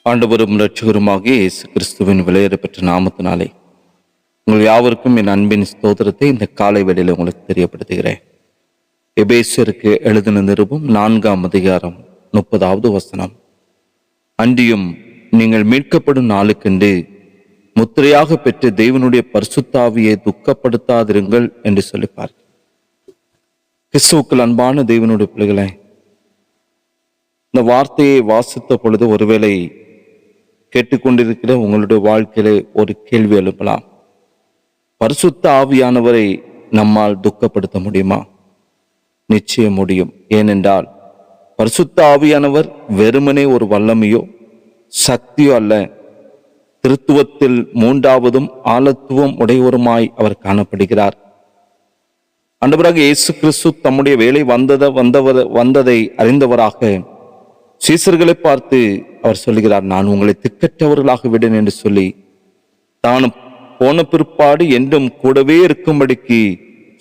ஆண்டவரும் இரட்சகருமாகிய இயேசு கிறிஸ்துவின் விலையேறப்பெற்ற நாமத்தினாலே உங்கள் யாவருக்கும் என் அன்பின் ஸ்தோத்திரத்தை இந்த காலை வேளையில் உங்களுக்கு தெரியப்படுத்துகிறேன். எபேசியருக்கு எழுதின நிருபம் 4ஆம் அதிகாரம் 30வது வசனம். அன்றியும் நீங்கள் மீட்கப்படும் நாளுக்கென்று முத்திரையாக பெற்ற தேவனுடைய பரிசுத்தாவியை துக்கப்படுத்தாதிருங்கள் என்று சொல்லிப்பார். கிறிஸ்துவுக்குள் அன்பான தேவனுடைய பிள்ளைகளை, இந்த வார்த்தையை வாசித்த பொழுது ஒருவேளை கேட்டுக்கொண்டிருக்கிற உங்களுடைய வாழ்க்கையில ஒரு கேள்வி எழுப்பலாம். பரிசுத்த ஆவியானவரை நம்மால் துக்கப்படுத்த முடியுமா? நிச்சயம் முடியும். ஏனென்றால் பரிசுத்த ஆவியானவர் வெறுமனே ஒரு வல்லமையோ சக்தியோ அல்ல. திருத்துவத்தில் மூன்றாவதும் ஆழத்துவம் உடையவருமாய் அவர் காணப்படுகிறார். ஆண்டவராக இயேசு கிறிஸ்து தம்முடைய வேலை வந்ததை அறிந்தவராக சீசர்களை பார்த்து அவர் சொல்லுகிறார், நான் உங்களை திக்கற்றவர்களாக விடேன் என்று சொல்லி தான் போன பிற்பாடு என்றும் கூடவே இருக்கும்படிக்கு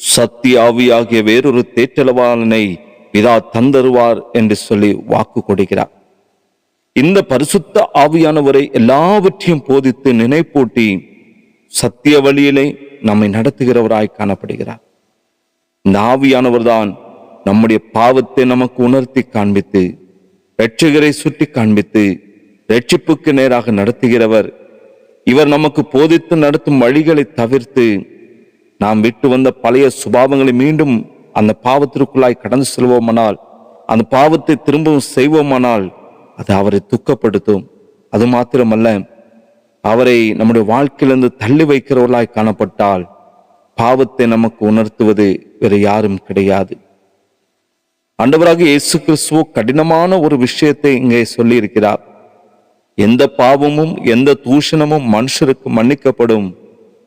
சத்திய ஆவியாகிய வேறொரு தேற்றளவாளனை இதா தந்தருவார் என்று சொல்லி வாக்கு கொடுக்கிறார். இந்த பரிசுத்த ஆவியானவரை எல்லாவற்றையும் போதித்து நினைப்பூட்டி சத்திய வழியிலே நம்மை நடத்துகிறவராய் காணப்படுகிறார். இந்த ஆவியானவர் தான் நம்முடைய பாவத்தை நமக்கு உணர்த்தி காண்பித்து இரட்சகரை சுட்டி காண்பித்து இரட்சிப்புக்கு நேராக நடத்துகிறவர். இவர் நமக்கு போதித்து நடத்தும் வழிகளை தவிர்த்து நாம் விட்டு வந்த பழைய சுபாவங்களை மீண்டும் அந்த பாவத்திற்குள்ளாய் கடந்து செல்வோமானால், அந்த பாவத்தை திரும்பவும் செய்வோமானால் அது அவரை துக்கப்படுத்தும். அது மாத்திரமல்ல, அவரை நம்முடைய வாழ்க்கையிலிருந்து தள்ளி வைக்கிறவர்களாய் காணப்பட்டால் பாவத்தை நமக்கு உணர்த்துவது வேறு யாரும் கிடையாது. ஆண்டவராக இயேசு கிறிஸ்துவ கடினமான ஒரு விஷயத்தை இங்கே சொல்லி இருக்கிறார். எந்த பாவமும் எந்த தூஷணமும் மனுஷருக்கு மன்னிக்கப்படும்,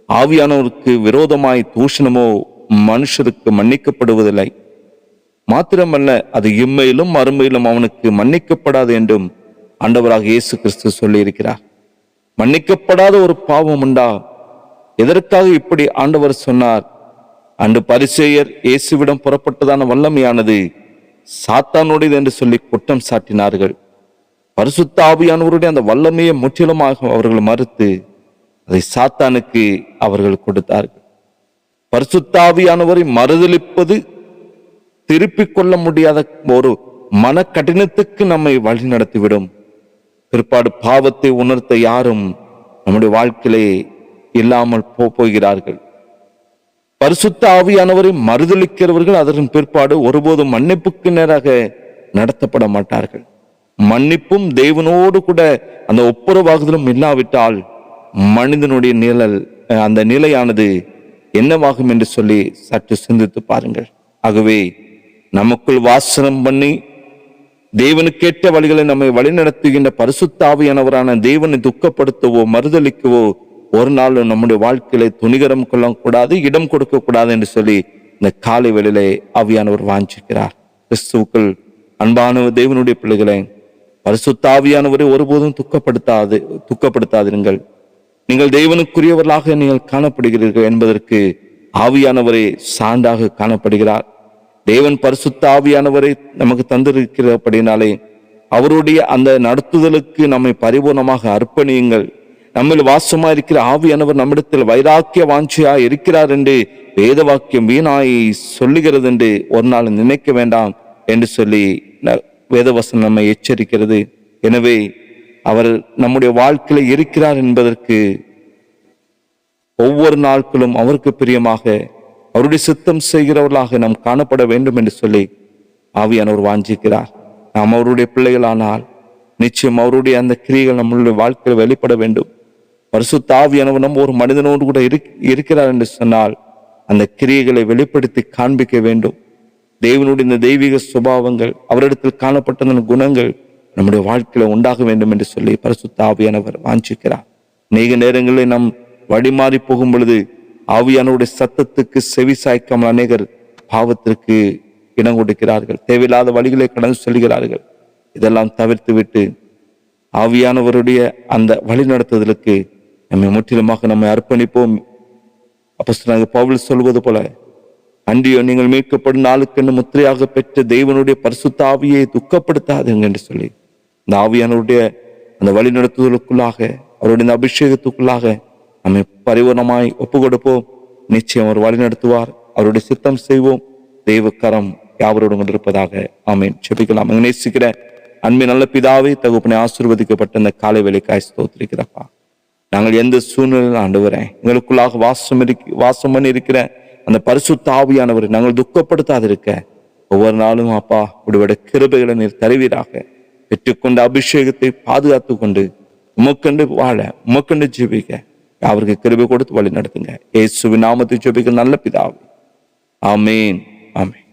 ஆவியானவருக்கு விரோதமாய் தூஷணமோ மனுஷருக்கு மன்னிக்கப்படுவதில்லை. மாத்திரமல்ல, அது இம்மையிலும் மறுமையிலும் அவனுக்கு மன்னிக்கப்படாது என்றும் ஆண்டவராக இயேசு கிறிஸ்து சொல்லி இருக்கிறார். மன்னிக்கப்படாத ஒரு பாவம் உண்டா? எதற்காக இப்படி ஆண்டவர் சொன்னார்? அன்று பரிசேயர் இயேசுவிடம் புறப்பட்டதான வல்லமையானது சாத்தானுடையது என்று சொல்லி குற்றம் சாட்டினார்கள். பரிசுத்த ஆவியானவருடைய அந்த வல்லமையை முற்றிலுமாக அவர்கள் மறுத்து அதை சாத்தானுக்கு அவர்கள் கொடுத்தார்கள். பரிசுத்த ஆவியானவரை மறுதலிப்பது திருப்பிக் கொள்ள முடியாத ஒரு மன கடினத்துக்கு நம்மை வழி நடத்திவிடும். பிற்பாடு பாவத்தை உணர்த்த யாரும் நம்முடைய வாழ்க்கையிலே இல்லாமல் போகிறார்கள். பரிசுத்த ஆவியானவரை மறுதலிக்கிறவர்கள் அதன் பிற்பாடு ஒருபோதும் மன்னிப்புக்கு நேராக நடத்தப்பட மாட்டார்கள். மன்னிப்பும் தேவனோடு கூட அந்த ஒப்புரவாகுதலும் இல்லாவிட்டால் மனிதனுடைய அந்த நிலையானது என்னவாகும் என்று சொல்லி சற்று சிந்தித்து பாருங்கள். ஆகவே நமக்குள் வாசனம் பண்ணி தேவனுக்கேற்ற வழிகளை நம்மை வழிநடத்துகின்ற பரிசுத்த ஆவியானவரான தேவனை துக்கப்படுத்தவோ மறுதலிக்கவோ ஒரு நாள் நம்முடைய வாழ்க்கையில துணிகரம் கொள்ளக்கூடாது, இடம் கொடுக்க கூடாது என்று சொல்லி இந்த காலை வேளையிலே ஆவியானவர் வாஞ்சிக்கிறார். கிறிஸ்துவுக்குள் அன்பான தேவனுடைய பிள்ளைகளை, பரிசுத்த ஆவியானவரை ஒருபோதும் துக்கப்படுத்தாதிருங்கள். நீங்கள் தேவனுக்குரியவர்களாக நீங்கள் காணப்படுகிறீர்கள் என்பதற்கு ஆவியானவரை சான்றாக காணப்படுகிறார். தேவன் பரிசுத்த ஆவியானவரை நமக்கு தந்திருக்கிறபடினாலே அவருடைய அந்த நடத்துதலுக்கு நம்மை பரிபூர்ணமாக அர்ப்பணியுங்கள். நம்மில் வாசமா இருக்கிற ஆவியானவர் நம்மிடத்தில் வைராக்கிய வாஞ்சியா இருக்கிறார் என்று வேத வாக்கியம் வீணாய் சொல்லுகிறது என்று ஒரு நாள் நினைக்க வேண்டாம் என்று சொல்லி வேதவசனம் நம்மை எச்சரிக்கிறது. எனவே அவர் நம்முடைய வாழ்க்கையில இருக்கிறார் என்பதற்கு ஒவ்வொரு நாட்களும் அவருக்கு பிரியமாக அவருடைய சித்தம் செய்கிறவர்களாக நாம் காணப்பட வேண்டும் என்று சொல்லி ஆவியானவர் வாஞ்சிக்கிறார். நாம் அவருடைய பிள்ளைகளானால் நிச்சயம் அவருடைய அந்த கிரியைகள் நம்மளுடைய வாழ்க்கையில் வெளிப்பட வேண்டும். பரிசுத்த ஆவியானவர் நம்ம ஒரு மனிதனோடு கூட இருக்கிறார் என்று சொன்னால் அந்த கிரியைகளை வெளிப்படுத்தி காண்பிக்க வேண்டும். தேவனுடைய இந்த தெய்வீக சுபாவங்கள், அவரிடத்தில் காணப்பட்ட குணங்கள் நம்முடைய வாழ்க்கையில உண்டாக வேண்டும் என்று சொல்லி பரிசுத்த ஆவியானவர் வாஞ்சிக்கிறார். அநேக நேரங்களில் நாம் வழிமாறி போகும் பொழுது ஆவியானவருடைய சத்தத்துக்கு செவி சாய்க்காமல் அநேகர் பாவத்திற்கு இடம் கொடுக்கிறார்கள், தேவையில்லாத வழிகளை கடந்து செல்கிறார்கள். இதெல்லாம் தவிர்த்து விட்டு ஆவியானவருடைய அந்த வழி நடத்துதலுக்கு நம்மை முற்றிலுமாக நம்மை அர்ப்பணிப்போம். அப்போஸ்தலனாகிய பவுல் சொல்வது போல, அன்றியோ நீங்கள் மீட்கப்படும் நாளுக்கென்று முத்திரையாக பெற்ற தேவனுடைய பரிசுத்த ஆவியை துக்கப்படுத்தாதுங்க என்று சொல்லி இந்த ஆவியானவருடைய அந்த வழிநடத்துதலுக்குள்ளாக, அவருடைய இந்த அபிஷேகத்துக்குள்ளாக நம்மை பரிபூர்ணமாய் ஒப்பு கொடுப்போம். நிச்சயம் அவர் வழிநடத்துவார். அவருடைய சித்தம் செய்வோம். தெய்வ கரம் யாவரோடும் கொண்டிருப்பதாக. ஆமீன். ஜெபிக்கலாம். நேசிக்கிற அன்பின் நல்ல பிதாவே, தகப்பனை ஆசீர்வதிக்கப்பட்ட இந்த காலை வேளைக்காய் ஸ்தோத்திரிக்கிறப்பா. நாங்கள் எந்த சூழ்நிலையில் ஆண்டவரே எங்களுக்குள்ளாக வாசம் பண்ணி இருக்கிற அந்த பரிசுத்த ஆவியானவரை நாங்கள் துக்கப்படுத்தாதிருக்க ஒவ்வொரு நாளும் அப்பா உடைய கிருபைகளை நீர் தருவீராக. பெற்றுக்கொண்ட அபிஷேகத்தை பாதுகாத்து கொண்டு உமக்கண்டு வாழ, உமக்கண்டு ஜெபிக்க அவருக்கு கிருபை கொடுத்து வழி நடத்துங்க. இயேசுவின் நாமத்தை ஜெபிக்க நல்ல பிதாவே. ஆமேன். ஆமேன்.